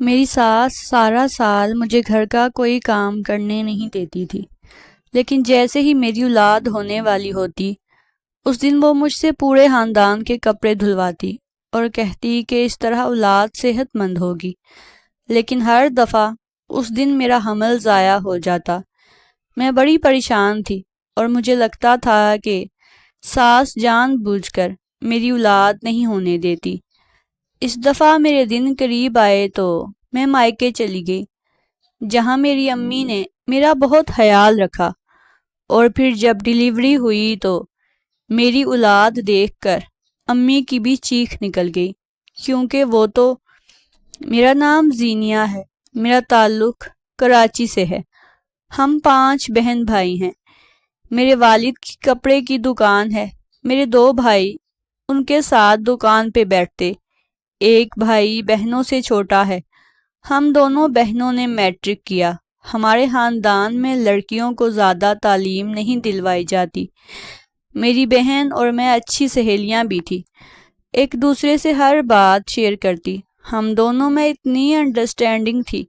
میری ساس سارا سال مجھے گھر کا کوئی کام کرنے نہیں دیتی تھی، لیکن جیسے ہی میری اولاد ہونے والی ہوتی اس دن وہ مجھ سے پورے خاندان کے کپڑے دھلواتی اور کہتی کہ اس طرح اولاد صحت مند ہوگی، لیکن ہر دفعہ اس دن میرا حمل ضائع ہو جاتا۔ میں بڑی پریشان تھی اور مجھے لگتا تھا کہ ساس جان بوجھ کر میری اولاد نہیں ہونے دیتی۔ اس دفعہ میرے دن قریب آئے تو میں مائکے چلی گئی، جہاں میری امی نے میرا بہت خیال رکھا، اور پھر جب ڈیلیوری ہوئی تو میری اولاد دیکھ کر امی کی بھی چیخ نکل گئی، کیونکہ وہ تو میرا نام زینیہ ہے، میرا تعلق کراچی سے ہے۔ ہم 5 بہن بھائی ہیں۔ میرے والد کی کپڑے کی دکان ہے۔ میرے 2 بھائی ان کے ساتھ دکان پہ بیٹھتے، ایک بھائی بہنوں سے چھوٹا ہے۔ ہم دونوں بہنوں نے میٹرک کیا۔ ہمارے خاندان میں لڑکیوں کو زیادہ تعلیم نہیں دلوائی جاتی۔ میری بہن اور میں اچھی سہیلیاں بھی تھی، ایک دوسرے سے ہر بات شیئر کرتی۔ ہم دونوں میں اتنی انڈرسٹینڈنگ تھی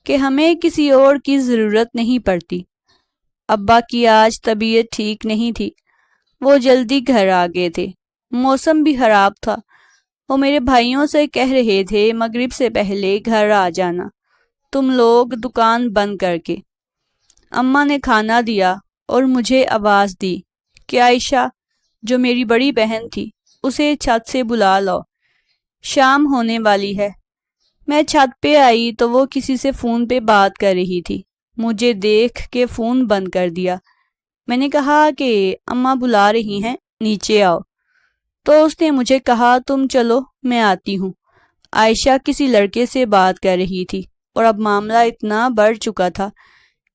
کہ ہمیں کسی اور کی ضرورت نہیں پڑتی۔ ابا کی آج طبیعت ٹھیک نہیں تھی، وہ جلدی گھر آ گئے تھے۔ موسم بھی خراب تھا۔ وہ میرے بھائیوں سے کہہ رہے تھے مغرب سے پہلے گھر آ جانا، تم لوگ دکان بند کر کے۔ اماں نے کھانا دیا اور مجھے آواز دی کہ عائشہ، جو میری بڑی بہن تھی، اسے چھت سے بلا لاؤ، شام ہونے والی ہے۔ میں چھت پہ آئی تو وہ کسی سے فون پہ بات کر رہی تھی۔ مجھے دیکھ کے فون بند کر دیا۔ میں نے کہا کہ اماں بلا رہی ہیں، نیچے آؤ۔ تو اس نے مجھے کہا تم چلو، میں آتی ہوں۔ عائشہ کسی لڑکے سے بات کر رہی تھی، اور اب معاملہ اتنا بڑھ چکا تھا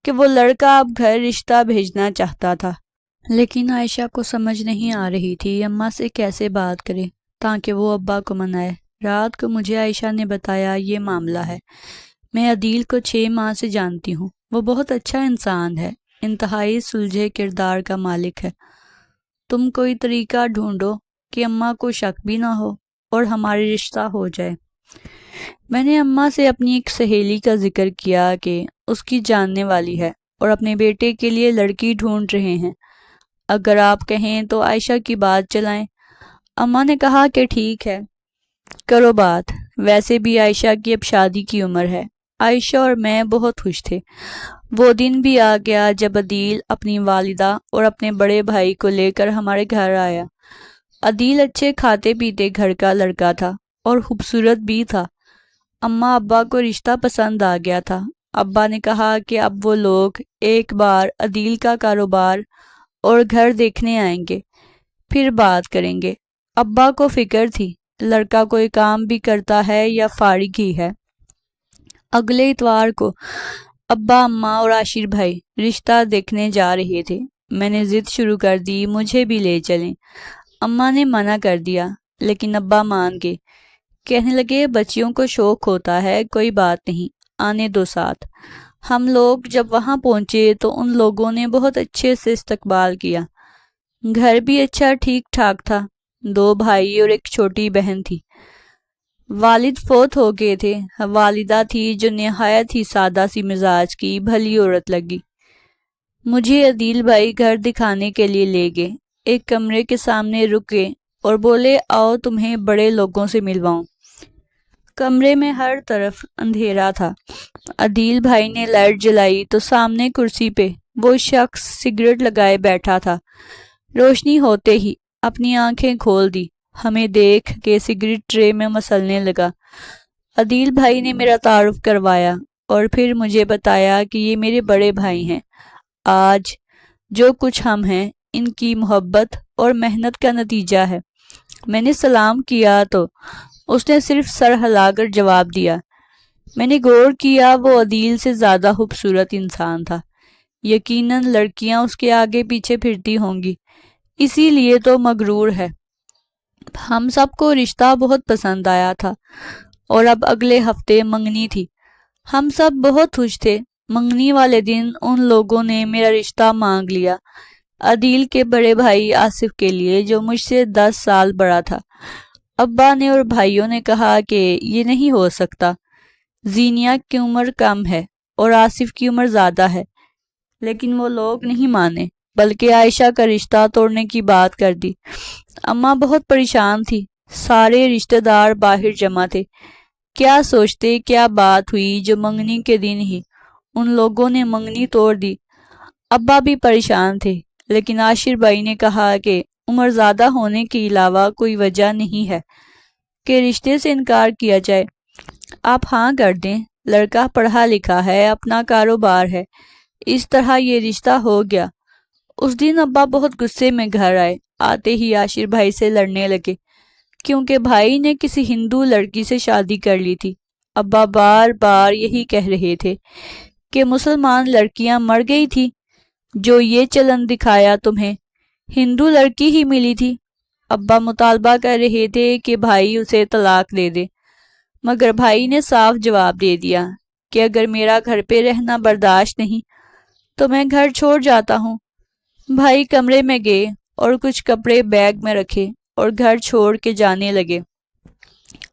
کہ وہ لڑکا اب گھر رشتہ بھیجنا چاہتا تھا۔ لیکن عائشہ کو سمجھ نہیں آ رہی تھی اماں سے کیسے بات کرے تاکہ وہ ابا کو منائے۔ رات کو مجھے عائشہ نے بتایا یہ معاملہ ہے۔ میں عدیل کو 6 ماہ سے جانتی ہوں۔ وہ بہت اچھا انسان ہے، انتہائی سلجھے کردار کا مالک ہے۔ تم کوئی طریقہ ڈھونڈو کہ اماں کو شک بھی نہ ہو اور ہمارے رشتہ ہو جائے۔ میں نے اماں سے اپنی ایک سہیلی کا ذکر کیا کہ اس کی جاننے والی ہے اور اپنے بیٹے کے لیے لڑکی ڈھونڈ رہے ہیں، اگر آپ کہیں تو عائشہ کی بات چلائیں۔ اماں نے کہا کہ ٹھیک ہے، کرو بات، ویسے بھی عائشہ کی اب شادی کی عمر ہے۔ عائشہ اور میں بہت خوش تھے۔ وہ دن بھی آ گیا جب عدیل اپنی والدہ اور اپنے بڑے بھائی کو لے کر ہمارے گھر آیا۔ عدیل اچھے کھاتے پیتے گھر کا لڑکا تھا اور خوبصورت بھی تھا۔ اماں ابا کو رشتہ پسند آ گیا تھا۔ ابا نے کہا کہ اب وہ لوگ ایک بار عدیل کا کاروبار اور گھر دیکھنے آئیں گے، پھر بات کریں گے۔ ابا کو فکر تھی لڑکا کوئی کام بھی کرتا ہے یا فارغ ہی ہے۔ اگلے اتوار کو ابا، اماں اور عاشر بھائی رشتہ دیکھنے جا رہے تھے۔ میں نے ضد شروع کر دی مجھے بھی لے چلیں۔ اماں نے منع کر دیا، لیکن ابا مان گئے، کہنے لگے بچیوں کو شوق ہوتا ہے، کوئی بات نہیں، آنے دو ساتھ۔ ہم لوگ جب وہاں پہنچے تو ان لوگوں نے بہت اچھے سے استقبال کیا۔ گھر بھی اچھا ٹھیک ٹھاک تھا، 2 بھائی اور ایک چھوٹی بہن تھی۔ والد فوت ہو گئے تھے۔ والدہ تھی جو نہایت ہی سادہ سی مزاج کی بھلی عورت لگی۔ مجھے عدیل بھائی گھر دکھانے کے لیے لے گئے، ایک کمرے کے سامنے رکے اور بولے آؤ تمہیں بڑے لوگوں سے ملواؤں۔ کمرے میں ہر طرف اندھیرا تھا۔ عدیل بھائی نے لائٹ جلائی تو سامنے کرسی پہ وہ شخص سگریٹ لگائے بیٹھا تھا۔ روشنی ہوتے ہی اپنی آنکھیں کھول دی، ہمیں دیکھ کے سگریٹ ٹرے میں مسلنے لگا۔ عدیل بھائی نے میرا تعارف کروایا اور پھر مجھے بتایا کہ یہ میرے بڑے بھائی ہیں۔ آج جو کچھ ہم ہیں ان کی محبت اور محنت کا نتیجہ ہے۔ میں نے سلام کیا تو اس نے صرف سر ہلا کر جواب دیا۔ میں نے غور کیا وہ عدیل سے زیادہ خوبصورت انسان تھا۔ یقیناً لڑکیاں اس کے آگے پیچھے پھرتی ہوں گی، اسی لیے تو مغرور ہے۔ ہم سب کو رشتہ بہت پسند آیا تھا اور اب اگلے ہفتے منگنی تھی۔ ہم سب بہت خوش تھے۔ منگنی والے دن ان لوگوں نے میرا رشتہ مانگ لیا، عدیل کے بڑے بھائی آصف کے لیے، جو مجھ سے 10 سال بڑا تھا۔ ابا نے اور بھائیوں نے کہا کہ یہ نہیں ہو سکتا، زینیا کی عمر کم ہے اور آصف کی عمر زیادہ ہے، لیکن وہ لوگ نہیں مانے بلکہ عائشہ کا رشتہ توڑنے کی بات کر دی۔ اماں بہت پریشان تھی، سارے رشتہ دار باہر جمع تھے۔ کیا سوچتے، کیا بات ہوئی جو منگنی کے دن ہی ان لوگوں نے منگنی توڑ دی۔ ابا بھی پریشان تھے، لیکن عاشر بھائی نے کہا کہ عمر زیادہ ہونے کے علاوہ کوئی وجہ نہیں ہے کہ رشتے سے انکار کیا جائے۔ آپ ہاں کر دیں، لڑکا پڑھا لکھا ہے، اپنا کاروبار ہے، اس طرح یہ رشتہ ہو گیا۔ اس دن ابا بہت غصے میں گھر آئے، آتے ہی عاشر بھائی سے لڑنے لگے کیونکہ بھائی نے کسی ہندو لڑکی سے شادی کر لی تھی۔ ابا بار بار یہی کہہ رہے تھے کہ مسلمان لڑکیاں مر گئی تھی، جو یہ چلن دکھایا تمہیں ہندو لڑکی ہی ملی تھی۔ ابا مطالبہ کر رہے تھے کہ بھائی اسے طلاق دے دے، مگر بھائی نے صاف جواب دے دیا کہ اگر میرا گھر پہ رہنا برداشت نہیں تو میں گھر چھوڑ جاتا ہوں۔ بھائی کمرے میں گئے اور کچھ کپڑے بیگ میں رکھے اور گھر چھوڑ کے جانے لگے۔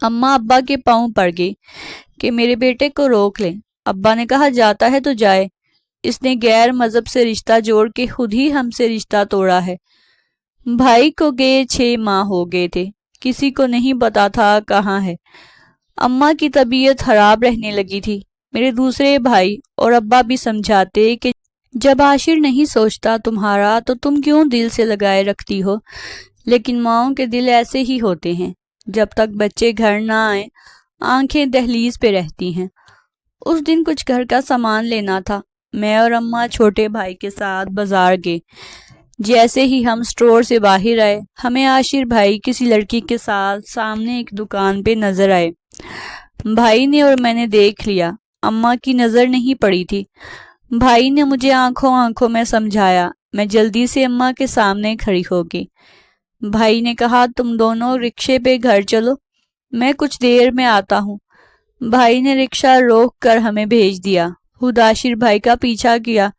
اماں ابا کے پاؤں پڑ گئی کہ میرے بیٹے کو روک لیں۔ ابا نے کہا جاتا ہے تو جائے، اس نے غیر مذہب سے رشتہ جوڑ کے خود ہی ہم سے رشتہ توڑا ہے۔ بھائی کو گئے 6 ماہ ہو گئے تھے، کسی کو نہیں پتا تھا کہاں ہے۔ اماں کی طبیعت خراب رہنے لگی تھی۔ میرے دوسرے بھائی اور ابا بھی سمجھاتے کہ جب عاشر نہیں سوچتا تمہارا تو تم کیوں دل سے لگائے رکھتی ہو، لیکن ماؤں کے دل ایسے ہی ہوتے ہیں، جب تک بچے گھر نہ آئیں آنکھیں دہلیز پہ رہتی ہیں۔ اس دن کچھ گھر کا سامان لینا تھا، میں اور اماں چھوٹے بھائی کے ساتھ بازار گئے۔ جیسے ہی ہم سٹور سے باہر آئے، ہمیں عاشر بھائی کسی لڑکی کے ساتھ سامنے ایک دکان پہ نظر آئے۔ بھائی نے اور میں نے دیکھ لیا، اماں کی نظر نہیں پڑی تھی۔ بھائی نے مجھے آنکھوں میں سمجھایا، میں جلدی سے اماں کے سامنے کھڑی ہو گئی۔ بھائی نے کہا تم دونوں رکشے پہ گھر چلو، میں کچھ دیر میں آتا ہوں۔ بھائی نے رکشہ روک کر ہمیں بھیج دیا، خود عاشر بھائی کا پیچھا کیا۔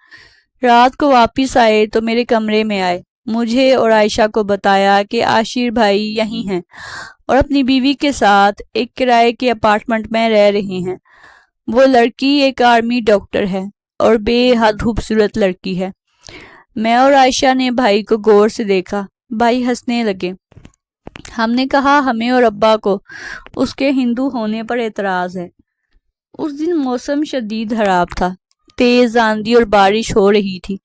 رات کو واپس آئے تو میرے کمرے میں آئے، مجھے اور عائشہ کو بتایا کہ عاشر بھائی یہیں ہیں اور اپنی بیوی کے ساتھ ایک کرائے کے اپارٹمنٹ میں رہ رہے ہیں۔ وہ لڑکی ایک آرمی ڈاکٹر ہے اور بے حد خوبصورت لڑکی ہے۔ میں اور عائشہ نے بھائی کو غور سے دیکھا، بھائی ہنسنے لگے۔ ہم نے کہا ہمیں اور ابا کو اس کے ہندو ہونے پر اعتراض ہے۔ اس دن موسم شدید خراب تھا، تیز آندھی اور بارش ہو رہی تھی۔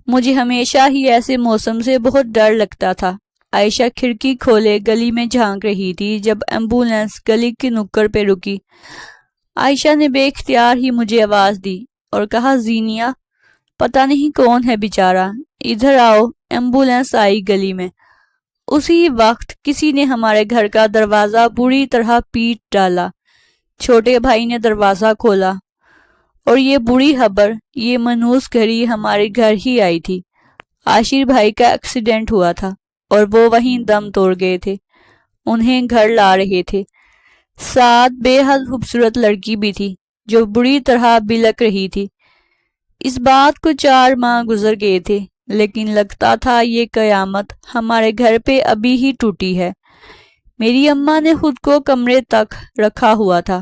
مجھے ہمیشہ ہی ایسے موسم سے بہت ڈر لگتا تھا۔ عائشہ کھڑکی کھولے گلی میں جھانک رہی تھی جب ایمبولینس گلی کی نکڑ پہ رکی۔ عائشہ نے بے اختیار ہی مجھے آواز دی اور کہا زینیا، پتہ نہیں کون ہے بیچارہ، ادھر آؤ۔ ایمبولینس آئی گلی میں۔ اسی وقت کسی نے ہمارے گھر کا دروازہ بری طرح پیٹ ڈالا۔ چھوٹے بھائی نے دروازہ کھولا اور یہ بری خبر، یہ منحوس گھڑی ہمارے گھر ہی آئی تھی۔ عاشر بھائی کا ایکسیڈنٹ ہوا تھا اور وہ وہیں دم توڑ گئے تھے، انہیں گھر لا رہے تھے۔ ساتھ بے حد خوبصورت لڑکی بھی تھی جو بری طرح بلک رہی تھی۔ اس بات کو 4 ماہ گزر گئے تھے، لیکن لگتا تھا یہ قیامت ہمارے گھر پہ ابھی ہی ٹوٹی ہے۔ میری اماں نے خود کو کمرے تک رکھا ہوا تھا،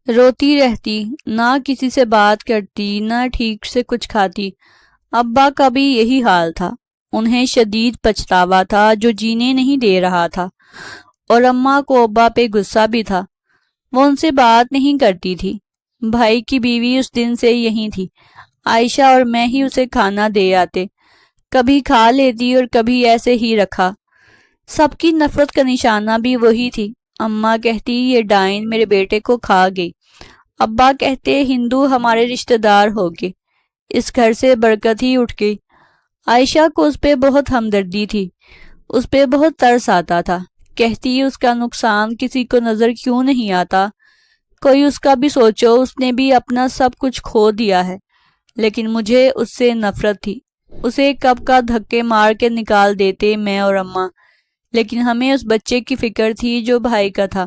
روتی رہتی، نہ کسی سے بات کرتی، نہ ٹھیک سے کچھ کھاتی۔ ابا کا بھی یہی حال تھا، انہیں شدید پچھتاوا تھا جو جینے نہیں دے رہا تھا، اور اماں کو ابا پہ غصہ بھی تھا، وہ ان سے بات نہیں کرتی تھی۔ بھائی کی بیوی اس دن سے یہیں تھی، عائشہ اور میں ہی اسے کھانا دے آتے، کبھی کھا لیتی اور کبھی ایسے ہی رکھا۔ سب کی نفرت کا نشانہ بھی وہی تھی۔ اماں کہتی یہ ڈائن میرے بیٹے کو کھا گئی، ابا کہتے ہندو ہمارے رشتہ دار ہو گئے، اس گھر سے برکت ہی اٹھ گئی۔ عائشہ کو اس پہ بہت ہمدردی تھی، اس پہ بہت ترس آتا تھا، کہتی اس کا نقصان کسی کو نظر کیوں نہیں آتا، کوئی اس کا بھی سوچو، اس نے بھی اپنا سب کچھ کھو دیا ہے۔ لیکن مجھے اس سے نفرت تھی، اسے کب کا دھکے مار کے نکال دیتے میں اور اماں، لیکن ہمیں اس بچے کی فکر تھی جو بھائی کا تھا۔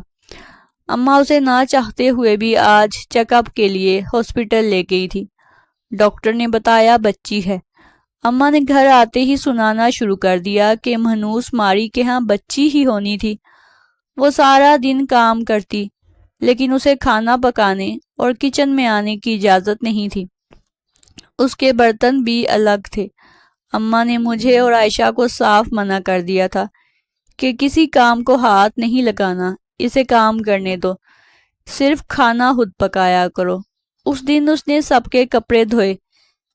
اماں اسے نہ چاہتے ہوئے بھی آج چیک اپ کے لیے ہاسپٹل لے گئی تھی۔ ڈاکٹر نے بتایا بچی ہے۔ اماں نے گھر آتے ہی سنانا شروع کر دیا کہ منحوس ماری کے ہاں بچی ہی ہونی تھی۔ وہ سارا دن کام کرتی، لیکن اسے کھانا پکانے اور کچن میں آنے کی اجازت نہیں تھی۔ اس کے برتن بھی الگ تھے۔ اماں نے مجھے اور عائشہ کو صاف منع کر دیا تھا کہ کسی کام کو ہاتھ نہیں لگانا، اسے کام کرنے دو، صرف کھانا خود پکایا کرو۔ اس دن اس نے سب کے کپڑے دھوئے،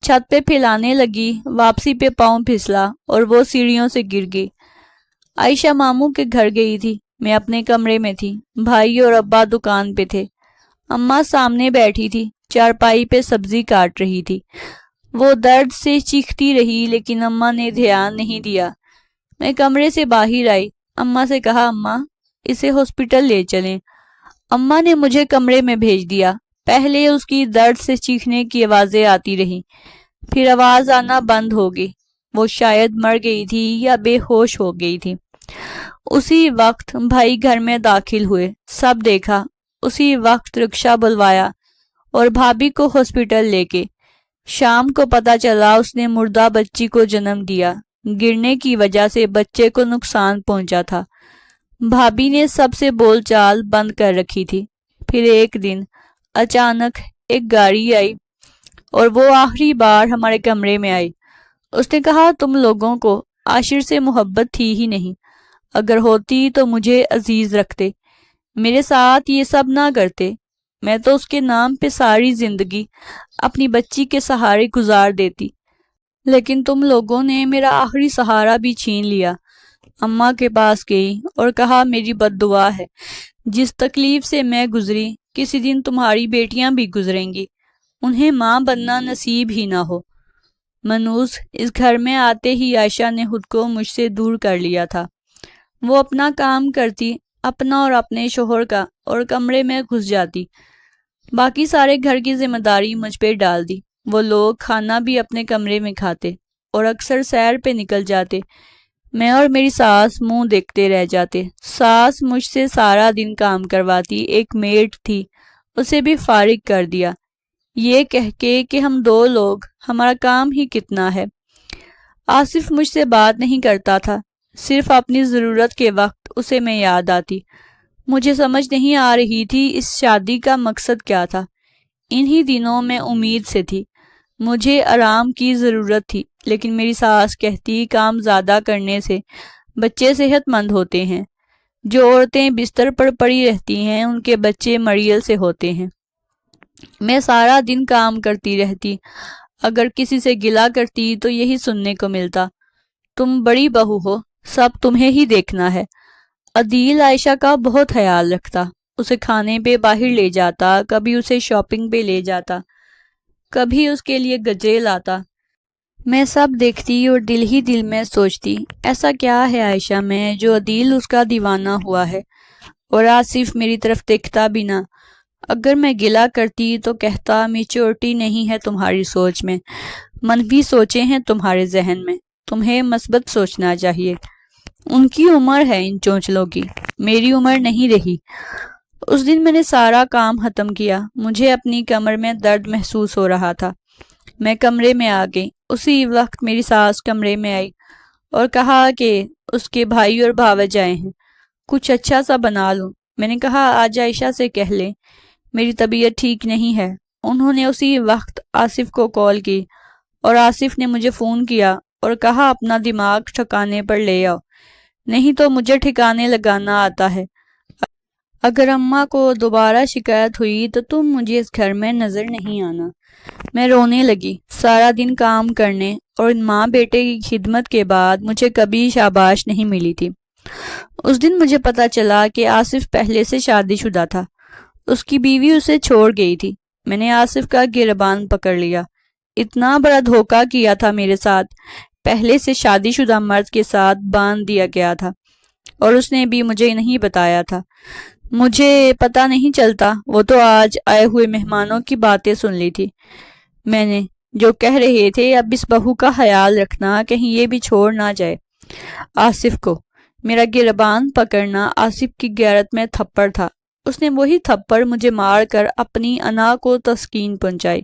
چھت پہ پھیلانے لگی، واپسی پہ پاؤں پھسلا اور وہ سیڑھیوں سے گر گئی۔ عائشہ ماموں کے گھر گئی تھی، میں اپنے کمرے میں تھی، بھائی اور ابا دکان پہ تھے۔ اماں سامنے بیٹھی تھی، چارپائی پہ سبزی کاٹ رہی تھی۔ وہ درد سے چیختی رہی لیکن اماں نے دھیان نہیں دیا۔ میں کمرے سے باہر آئی، اماں سے کہا اماں اسے ہاسپٹل لے چلیں۔ اماں نے مجھے کمرے میں بھیج دیا۔ پہلے اس کی درد سے چیخنے کی آوازیں آتی رہیں، پھر آواز آنا بند ہو گئی۔ وہ شاید مر گئی تھی یا بے ہوش ہو گئی تھی۔ اسی وقت بھائی گھر میں داخل ہوئے، سب دیکھا۔ اسی وقت رکشہ بلوایا اور بھابھی کو ہاسپٹل لے کے۔ شام کو پتہ چلا اس نے مردہ بچی کو جنم دیا۔ گرنے کی وجہ سے بچے کو نقصان پہنچا تھا۔ بھابھی نے سب سے بول چال بند کر رکھی تھی۔ پھر ایک دن اچانک ایک گاڑی آئی اور وہ آخری بار ہمارے کمرے میں آئی۔ اس نے کہا تم لوگوں کو عاشر سے محبت تھی ہی نہیں، اگر ہوتی تو مجھے عزیز رکھتے، میرے ساتھ یہ سب نہ کرتے، میں تو اس کے نام پہ ساری زندگی اپنی بچی کے سہارے گزار دیتی، لیکن تم لوگوں نے میرا آخری سہارا بھی چھین لیا۔ اماں کے پاس گئی اور کہا میری بد دعا ہے، جس تکلیف سے میں گزری کسی دن تمہاری بیٹیاں بھی گزریں گی، انہیں ماں بننا نصیب ہی نہ ہو۔ منوز اس گھر میں آتے ہی عائشہ نے خود کو مجھ سے دور کر لیا تھا۔ وہ اپنا کام کرتی، اپنا اور اپنے شوہر کا، اور کمرے میں گھس جاتی۔ باقی سارے گھر کی ذمہ داری مجھ پہ ڈال دی۔ وہ لوگ کھانا بھی اپنے کمرے میں کھاتے اور اکثر سیر پہ نکل جاتے۔ میں اور میری ساس منہ دیکھتے رہ جاتے۔ ساس مجھ سے سارا دن کام کرواتی، ایک میڈ تھی، اسے بھی فارغ کر دیا، یہ کہہ کے کہ ہم دو لوگ، ہمارا کام ہی کتنا ہے۔ آصف مجھ سے بات نہیں کرتا تھا، صرف اپنی ضرورت کے وقت اسے میں یاد آتی۔ مجھے سمجھ نہیں آ رہی تھی اس شادی کا مقصد کیا تھا۔ انہی دنوں میں امید سے تھی، مجھے آرام کی ضرورت تھی، لیکن میری ساس کہتی کام زیادہ کرنے سے بچے صحت مند ہوتے ہیں، جو عورتیں بستر پر پڑی رہتی ہیں ان کے بچے مریل سے ہوتے ہیں۔ میں سارا دن کام کرتی رہتی، اگر کسی سے گلہ کرتی تو یہی سننے کو ملتا، تم بڑی بہو ہو، سب تمہیں ہی دیکھنا ہے۔ عدیل عائشہ کا بہت خیال رکھتا، اسے کھانے پہ باہر لے جاتا، کبھی اسے شاپنگ پہ لے جاتا، کبھی اس کے لیے گجرے لاتا۔ میں سب دیکھتی اور دل ہی دل میں سوچتی ایسا کیا ہے عائشہ میں جو عدیل اس کا دیوانہ ہوا ہے، اور آصف میری طرف دیکھتا بھی نہ۔ اگر میں گلہ کرتی تو کہتا میچورٹی نہیں ہے تمہاری سوچ میں، منفی سوچیں ہیں تمہارے ذہن میں، تمہیں مثبت سوچنا چاہیے۔ ان کی عمر ہے ان چونچلوں کی، میری عمر نہیں رہی۔ اس دن میں نے سارا کام ختم کیا، مجھے اپنی کمر میں درد محسوس ہو رہا تھا۔ میں کمرے میں آ گئی، اسی وقت میری ساس کمرے میں آئی اور کہا کہ اس کے بھائی اور بھاوج آئے ہیں، کچھ اچھا سا بنا لوں۔ میں نے کہا آج عائشہ سے کہہ لیں، میری طبیعت ٹھیک نہیں ہے۔ انہوں نے اسی وقت آصف کو کال کی اور آصف نے مجھے فون کیا اور کہا اپنا دماغ ٹھکانے پر لے آؤ، نہیں تو مجھے ٹھکانے لگانا آتا ہے۔ اگر اماں کو دوبارہ شکایت ہوئی تو تم مجھے اس گھر میں نظر نہیں آنا۔ میں رونے لگی۔ سارا دن کام کرنے اور ان ماں بیٹے کی خدمت کے بعد مجھے کبھی شاباش نہیں ملی تھی۔ اس دن مجھے پتا چلا کہ آصف پہلے سے شادی شدہ تھا، اس کی بیوی اسے چھوڑ گئی تھی۔ میں نے آصف کا گریبان پکڑ لیا۔ اتنا بڑا دھوکہ کیا تھا میرے ساتھ، پہلے سے شادی شدہ مرد کے ساتھ باندھ دیا گیا تھا، اور اس نے بھی مجھے نہیں بتایا تھا۔ مجھے پتا نہیں چلتا، وہ تو آج آئے ہوئے مہمانوں کی باتیں سن لی تھی میں نے، جو کہہ رہے تھے اب اس بہو کا خیال رکھنا کہیں یہ بھی چھوڑ نہ جائے آصف کو۔ میرا گریبان پکڑنا آصف کی غیرت میں تھپڑ تھا، اس نے وہی تھپڑ مجھے مار کر اپنی انا کو تسکین پہنچائی۔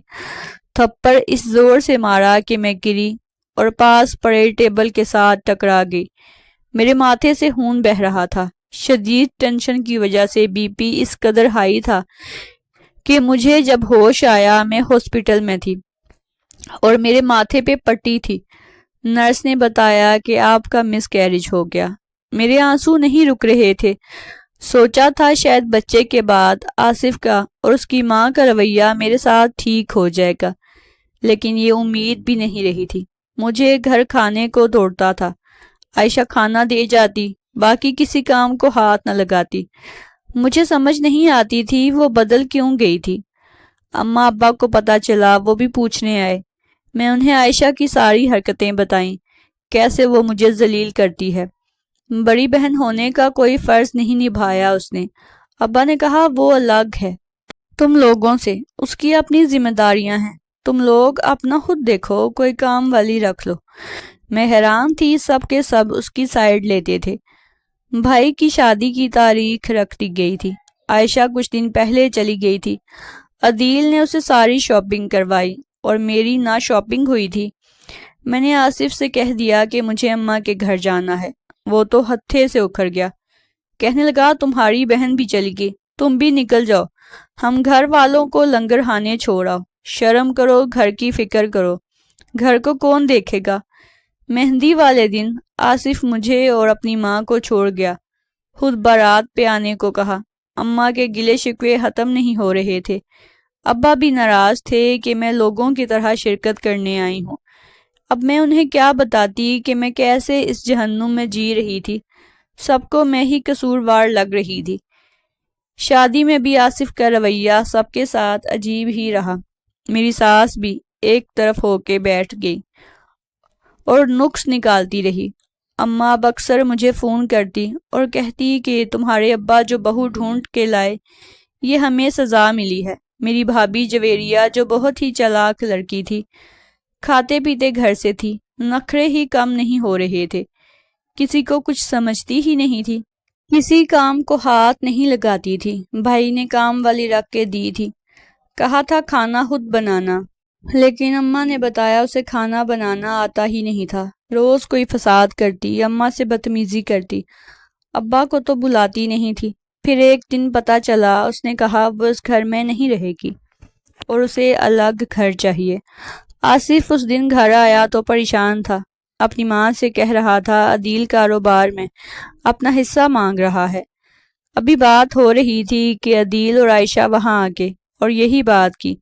تھپڑ اس زور سے مارا کہ میں گری اور پاس پڑے ٹیبل کے ساتھ ٹکرا گئی۔ میرے ماتھے سے خون بہہ رہا تھا، شدید ٹینشن کی وجہ سے بی پی اس قدر ہائی تھا کہ مجھے جب ہوش آیا میں ہاسپٹل میں تھی اور میرے ماتھے پہ پٹی تھی۔ نرس نے بتایا کہ آپ کا مس کیریج ہو گیا۔ میرے آنسو نہیں رک رہے تھے۔ سوچا تھا شاید بچے کے بعد آصف کا اور اس کی ماں کا رویہ میرے ساتھ ٹھیک ہو جائے گا، لیکن یہ امید بھی نہیں رہی تھی۔ مجھے گھر کھانے کو دوڑتا تھا۔ عائشہ کھانا دے جاتی، باقی کسی کام کو ہاتھ نہ لگاتی۔ مجھے سمجھ نہیں آتی تھی وہ بدل کیوں گئی تھی۔ اماں ابا کو پتہ چلا، وہ بھی پوچھنے آئے۔ میں انہیں عائشہ کی ساری حرکتیں بتائیں، کیسے وہ مجھے ذلیل کرتی ہے۔ بڑی بہن ہونے کا کوئی فرض نہیں نبھایا اس نے۔ ابا نے کہا وہ الگ ہے تم لوگوں سے، اس کی اپنی ذمہ داریاں ہیں، تم لوگ اپنا خود دیکھو، کوئی کام والی رکھ لو۔ میں حیران تھی، سب کے سب اس کی سائیڈ لیتے تھے۔ بھائی کی شادی کی تاریخ رکھ دی گئی تھی۔ عائشہ کچھ دن پہلے چلی گئی تھی۔ عدیل نے اسے ساری شاپنگ کروائی اور میری نہ شاپنگ ہوئی تھی۔ میں نے آصف سے کہہ دیا کہ مجھے اماں کے گھر جانا ہے۔ وہ تو ہتھے سے اکھڑ گیا، کہنے لگا تمہاری بہن بھی چلی گئی، تم بھی نکل جاؤ، ہم گھر والوں کو لنگر ہانے چھوڑاؤ، شرم کرو، گھر کی فکر کرو، گھر کو کون دیکھے گا۔ مہندی والے دن آصف مجھے اور اپنی ماں کو چھوڑ گیا، خود بارات پہ آنے کو کہا۔ اماں کے گلے شکوے ختم نہیں ہو رہے تھے۔ ابا بھی ناراض تھے کہ میں لوگوں کی طرح شرکت کرنے آئی ہوں۔ اب میں انہیں کیا بتاتی کہ میں کیسے اس جہنم میں جی رہی تھی، سب کو میں ہی قصوروار لگ رہی تھی۔ شادی میں بھی آصف کا رویہ سب کے ساتھ عجیب ہی رہا۔ میری ساس بھی ایک طرف ہو کے بیٹھ گئی اور نقص نکالتی رہی۔ اماں اب اکثر مجھے فون کرتی اور کہتی کہ تمہارے ابا جو بہو ڈھونڈ کے لائے، یہ ہمیں سزا ملی ہے۔ میری بھابھی جویریہ جو بہت ہی چالاک لڑکی تھی، کھاتے پیتے گھر سے تھی، نخرے ہی کم نہیں ہو رہے تھے، کسی کو کچھ سمجھتی ہی نہیں تھی، کسی کام کو ہاتھ نہیں لگاتی تھی۔ بھائی نے کام والی رکھ کے دی تھی، کہا تھا کھانا خود بنانا، لیکن اماں نے بتایا اسے کھانا بنانا آتا ہی نہیں تھا۔ روز کوئی فساد کرتی، اماں سے بدتمیزی کرتی، ابا کو تو بلاتی نہیں تھی۔ پھر ایک دن پتہ چلا، اس نے کہا وہ اس گھر میں نہیں رہے گی اور اسے الگ گھر چاہیے۔ آصف اس دن گھر آیا تو پریشان تھا، اپنی ماں سے کہہ رہا تھا عدیل کاروبار میں اپنا حصہ مانگ رہا ہے۔ ابھی بات ہو رہی تھی کہ عدیل اور عائشہ وہاں آ کے اور یہی بات کی۔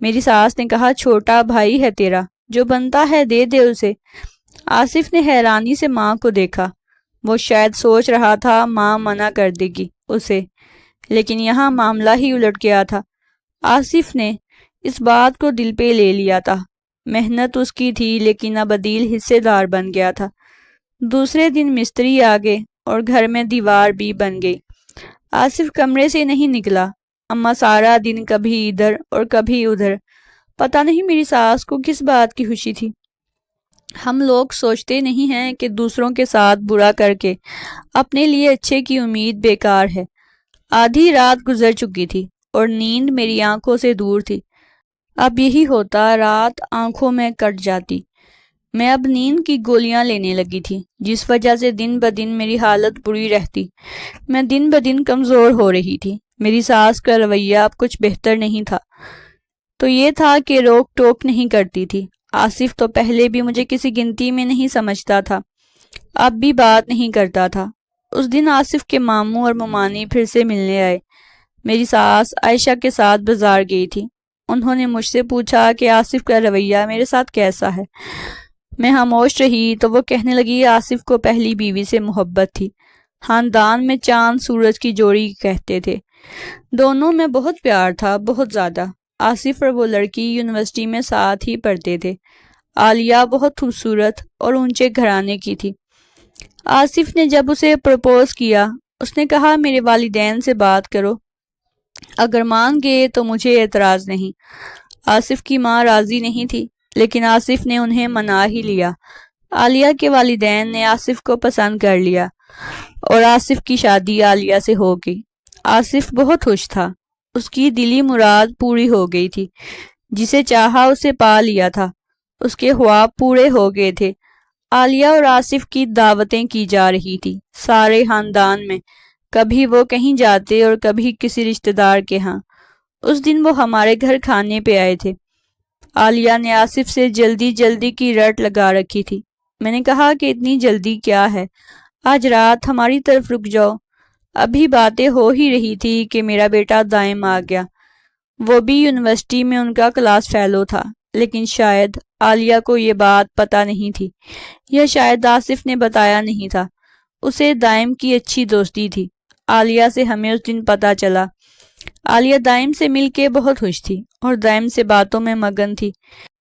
میری ساس نے کہا چھوٹا بھائی ہے تیرا، جو بنتا ہے دے دے اسے۔ آصف نے حیرانی سے ماں کو دیکھا، وہ شاید سوچ رہا تھا ماں منع کر دے گی اسے، لیکن یہاں معاملہ ہی الٹ گیا تھا۔ آصف نے اس بات کو دل پہ لے لیا تھا۔ محنت اس کی تھی، لیکن اب عدیل حصے دار بن گیا تھا۔ دوسرے دن مستری آ گئے اور گھر میں دیوار بھی بن گئی۔ آصف کمرے سے نہیں نکلا۔ اماں سارا دن کبھی ادھر اور کبھی ادھر، پتہ نہیں میری ساس کو کس بات کی خوشی تھی۔ ہم لوگ سوچتے نہیں ہیں کہ دوسروں کے ساتھ برا کر کے اپنے لیے اچھے کی امید بیکار ہے۔ آدھی رات گزر چکی تھی اور نیند میری آنکھوں سے دور تھی۔ اب یہی ہوتا، رات آنکھوں میں کٹ جاتی۔ میں اب نیند کی گولیاں لینے لگی تھی، جس وجہ سے دن بدن میری حالت بری رہتی۔ میں دن بدن کمزور ہو رہی تھی۔ میری ساس کا رویہ اب کچھ بہتر نہیں تھا، تو یہ تھا کہ روک ٹوک نہیں کرتی تھی۔ آصف تو پہلے بھی مجھے کسی گنتی میں نہیں سمجھتا تھا، اب بھی بات نہیں کرتا تھا۔ اس دن آصف کے ماموں اور ممانی پھر سے ملنے آئے۔ میری ساس عائشہ کے ساتھ بازار گئی تھی۔ انہوں نے مجھ سے پوچھا کہ آصف کا رویہ میرے ساتھ کیسا ہے۔ میں خاموش رہی تو وہ کہنے لگی آصف کو پہلی بیوی سے محبت تھی، خاندان میں چاند سورج کی جوڑی کہتے تھے، دونوں میں بہت پیار تھا، بہت زیادہ۔ آصف اور وہ لڑکی یونیورسٹی میں ساتھ ہی پڑھتے تھے۔ عالیہ بہت خوبصورت اور اونچے گھرانے کی تھی۔ آصف نے جب اسے پرپوز کیا، اس نے کہا میرے والدین سے بات کرو، اگر مان گئے تو مجھے اعتراض نہیں۔ آصف کی ماں راضی نہیں تھی، لیکن آصف نے انہیں منا ہی لیا۔ عالیہ کے والدین نے آصف کو پسند کر لیا اور آصف کی شادی عالیہ سے ہو گئی۔ آصف بہت خوش تھا، اس کی دلی مراد پوری ہو گئی تھی، جسے چاہا اسے پا لیا تھا، اس کے خواب پورے ہو گئے تھے۔ عالیہ اور آصف کی دعوتیں کی جا رہی تھی، سارے خاندان میں کبھی وہ کہیں جاتے اور کبھی کسی رشتہ دار کے ہاں۔ اس دن وہ ہمارے گھر کھانے پہ آئے تھے۔ عالیہ نے آصف سے جلدی جلدی کی رٹ لگا رکھی تھی۔ میں نے کہا کہ اتنی جلدی کیا ہے، آج رات ہماری طرف رک جاؤ۔ ابھی باتیں ہو ہی رہی تھی کہ میرا بیٹا دائم آ گیا۔ وہ بھی یونیورسٹی میں ان کا کلاس فیلو تھا، لیکن شاید عالیہ کو یہ بات پتہ نہیں تھی، یا شاید آصف نے بتایا نہیں تھا۔ اسے دائم کی اچھی دوستی تھی۔ عالیہ سے ہمیں اس دن پتہ چلا۔ عالیہ دائم سے مل کے بہت خوش تھی اور دائم سے باتوں میں مگن تھی۔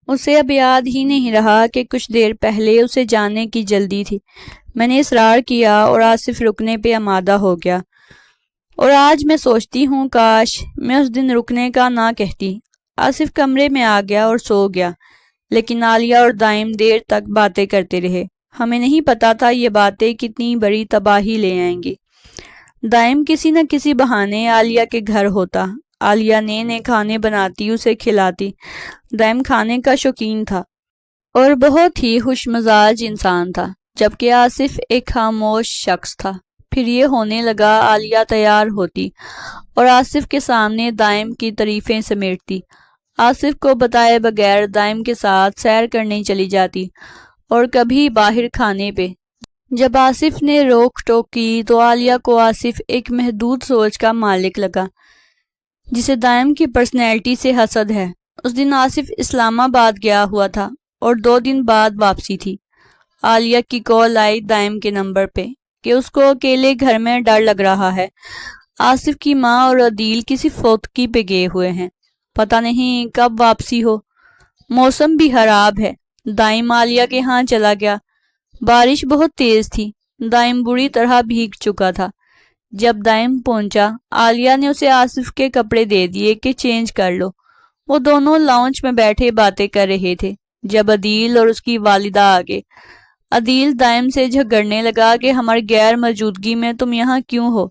اسے اب یاد ہی نہیں رہا کہ کچھ دیر پہلے اسے جانے کی جلدی تھی۔ میں نے اصرار کیا اور آصف رکنے پہ آمادہ ہو گیا، اور آج میں سوچتی ہوں کاش میں اس دن رکنے کا نہ کہتی۔ آصف کمرے میں آ گیا اور سو گیا، لیکن عالیہ اور دائم دیر تک باتیں کرتے رہے۔ ہمیں نہیں پتا تھا یہ باتیں کتنی بڑی تباہی لے آئیں گی۔ دائم کسی نہ کسی بہانے عالیہ کے گھر ہوتا۔ عالیہ نئے نئے کھانے بناتی، اسے کھلاتی۔ دائم کھانے کا شوقین تھا اور بہت ہی خوش مزاج انسان تھا، جبکہ آصف ایک خاموش شخص تھا۔ پھر یہ ہونے لگا، عالیہ تیار ہوتی اور آصف کے سامنے دائم کی تعریفیں سمیٹتی۔ آصف کو بتائے بغیر دائم کے ساتھ سیر کرنے چلی جاتی اور کبھی باہر کھانے پہ۔ جب آصف نے روک ٹوک کی تو عالیہ کو آصف ایک محدود سوچ کا مالک لگا، جسے دائم کی پرسنالٹی سے حسد ہے۔ اس دن آصف اسلام آباد گیا ہوا تھا اور 2 دن بعد واپسی تھی۔ عالیہ کی کال آئی دائم کے نمبر پہ کہ اس کو اکیلے گھر میں ڈر لگ رہا ہے۔ آصف کی ماں اور عدیل کسی فوتکی پہ گئے ہوئے ہیں، پتہ نہیں کب واپسی ہو۔ موسم بھی خراب ہے۔ دائم عالیہ کے ہاں چلا گیا۔ بارش بہت تیز تھی۔ دائم بری طرح بھیگ چکا تھا۔ جب دائم پہنچا، عالیہ نے اسے آصف کے کپڑے دے دیے کہ چینج کر لو۔ وہ دونوں لاؤنج میں بیٹھے باتیں کر رہے تھے جب عدیل اور اس کی والدہ آگے۔ عدیل دائم سے جھگڑنے لگا کہ ہماری غیر موجودگی میں تم یہاں کیوں ہو۔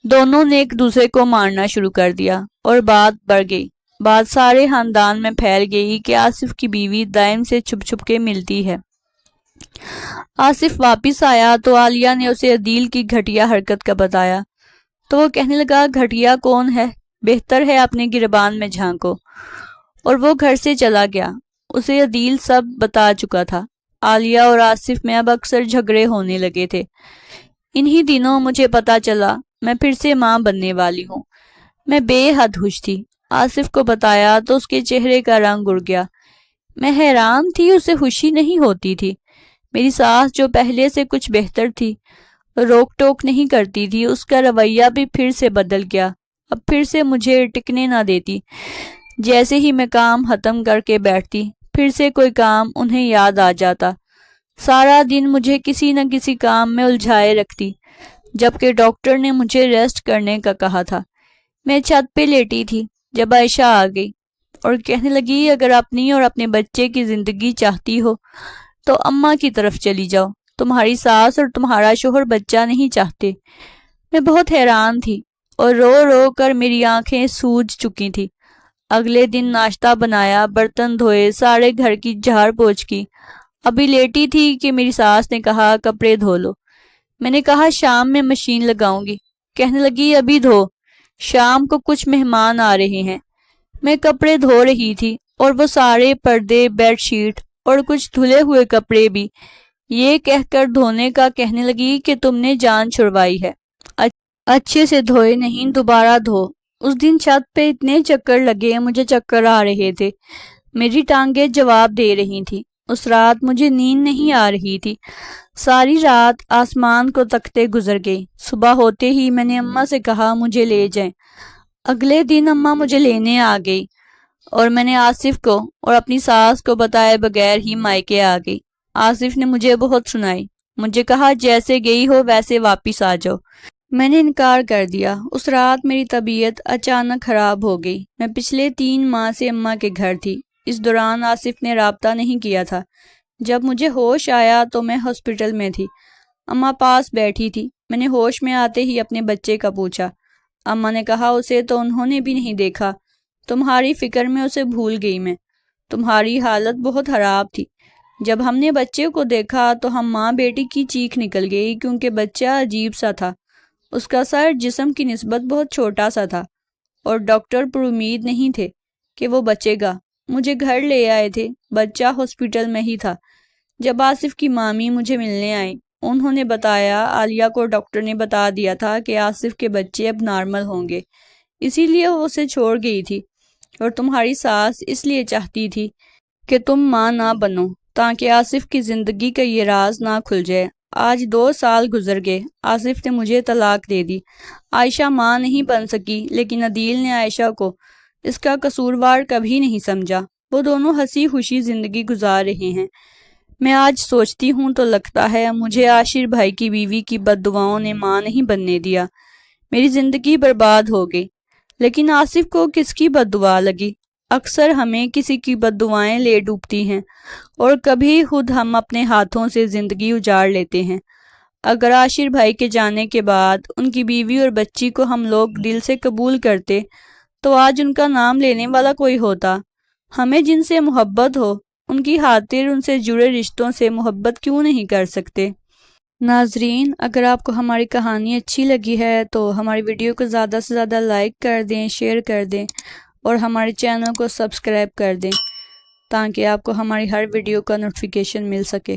دونوں نے ایک دوسرے کو مارنا شروع کر دیا اور بات بڑھ گئی۔ بات سارے خاندان میں پھیل گئی کہ آصف کی بیوی دائم سے چھپ چھپ کے ملتی ہے۔ آصف واپس آیا تو عالیہ نے اسے عدیل کی گھٹیا حرکت کا بتایا، تو وہ کہنے لگا گھٹیا کون ہے، بہتر ہے اپنے گربان میں جھانکو، اور وہ گھر سے چلا گیا۔ اسے عدیل سب بتا چکا تھا۔ عالیہ اور آصف میں اب اکثر جھگڑے ہونے لگے تھے۔ انہی دنوں مجھے پتا چلا میں پھر سے ماں بننے والی ہوں۔ میں بے حد خوش تھی۔ آصف کو بتایا تو اس کے چہرے کا رنگ اڑ گیا۔ میں حیران تھی، اسے خوشی نہیں ہوتی تھی۔ میری ساس جو پہلے سے کچھ بہتر تھی، روک ٹوک نہیں کرتی تھی، اس کا رویہ بھی پھر سے بدل گیا۔ اب پھر سے مجھے ٹکنے نہ دیتی۔ جیسے ہی میں کام ختم کر کے بیٹھتی، پھر سے کوئی کام انہیں یاد آ جاتا۔ سارا دن مجھے کسی نہ کسی کام میں الجھائے رکھتی، جبکہ ڈاکٹر نے مجھے ریسٹ کرنے کا کہا تھا۔ میں چھت پہ لیٹی تھی جب عائشہ آ گئی اور کہنے لگی اگر اپنی اور اپنے بچے کی زندگی چاہتی ہو تو اماں کی طرف چلی جاؤ، تمہاری ساس اور تمہارا شوہر بچہ نہیں چاہتے۔ میں بہت حیران تھی اور رو رو کر میری آنکھیں سوج چکی تھی۔ اگلے دن ناشتہ بنایا، برتن دھوئے، سارے گھر کی جھاڑ پوچھ کی۔ ابھی لیٹی تھی کہ میری ساس نے کہا کپڑے دھو لو۔ میں نے کہا شام میں مشین لگاؤں گی۔ کہنے لگی ابھی دھو، شام کو کچھ مہمان آ رہے ہیں۔ میں کپڑے دھو رہی تھی اور وہ سارے پردے، بیڈ شیٹ اور کچھ دھلے ہوئے کپڑے بھی، یہ کہہ کر دھونے کا کہنے لگی کہ تم نے جان چھڑوائی ہے، اچھے سے دھوئے نہیں، دوبارہ دھو۔ اس دن چھت پہ اتنے چکر لگے، مجھے چکر آ رہے تھے، میری ٹانگیں جواب دے رہی تھی۔ اس رات مجھے نیند نہیں آ رہی تھی۔ ساری رات آسمان کو تکتے گزر گئی۔ صبح ہوتے ہی میں نے اماں سے کہا مجھے لے جائیں۔ اگلے دن اماں مجھے لینے آ گئی اور میں نے آصف کو اور اپنی ساس کو بتائے بغیر ہی مائکے آ گئی۔ آصف نے مجھے بہت سنائی، مجھے کہا جیسے گئی ہو ویسے واپس آ جاؤ۔ میں نے انکار کر دیا۔ اس رات میری طبیعت اچانک خراب ہو گئی۔ میں پچھلے 3 ماہ سے اماں کے گھر تھی۔ اس دوران آصف نے رابطہ نہیں کیا تھا۔ جب مجھے ہوش آیا تو میں ہاسپٹل میں تھی۔ اماں پاس بیٹھی تھی۔ میں نے ہوش میں آتے ہی اپنے بچے کا پوچھا۔ اماں نے کہا اسے تو انہوں نے بھی نہیں دیکھا، تمہاری فکر میں اسے بھول گئی میں، تمہاری حالت بہت خراب تھی۔ جب ہم نے بچے کو دیکھا تو ہم ماں بیٹی کی چیخ نکل گئی کیونکہ بچہ عجیب سا تھا، اس کا سر جسم کی نسبت بہت چھوٹا سا تھا اور ڈاکٹر پر امید نہیں تھے کہ وہ بچے گا۔ مجھے گھر لے آئے تھے، بچہ ہاسپٹل میں ہی تھا۔ جب آصف کی مامی مجھے ملنے آئیں، انہوں نے بتایا عالیہ کو ڈاکٹر نے بتا دیا تھا کہ آصف کے بچے اب نارمل ہوں گے، اسی لیے وہ اسے چھوڑ گئی تھی، اور تمہاری ساس اس لیے چاہتی تھی کہ تم ماں نہ بنو تاکہ آصف کی زندگی کا یہ راز نہ کھل جائے۔ آج 2 سال گزر گئے، آصف نے مجھے طلاق دے دی۔ عائشہ ماں نہیں بن سکی، لیکن عدیل نے عائشہ کو اس کا قصوروار کبھی نہیں سمجھا۔ وہ دونوں ہنسی خوشی زندگی گزار رہے ہیں۔ میں آج سوچتی ہوں تو لگتا ہے مجھے عاشر بھائی کی بیوی کی بد دعاؤں نے ماں نہیں بننے دیا، میری زندگی برباد ہو گئی۔ لیکن آصف کو کس کی بد دعا لگی؟ اکثر ہمیں کسی کی بد دعائیں لے ڈوبتی ہیں، اور کبھی خود ہم اپنے ہاتھوں سے زندگی اجاڑ لیتے ہیں۔ اگر عاشر بھائی کے جانے کے بعد ان کی بیوی اور بچی کو ہم لوگ دل سے قبول کرتے تو آج ان کا نام لینے والا کوئی ہوتا۔ ہمیں جن سے محبت ہو ان کی خاطر ان سے جڑے رشتوں سے محبت کیوں نہیں کر سکتے؟ ناظرین، اگر آپ کو ہماری کہانی اچھی لگی ہے تو ہماری ویڈیو کو زیادہ سے زیادہ لائک کر دیں، شیئر کر دیں اور ہمارے چینل کو سبسکرائب کر دیں تاکہ آپ کو ہماری ہر ویڈیو کا نوٹیفیکیشن مل سکے۔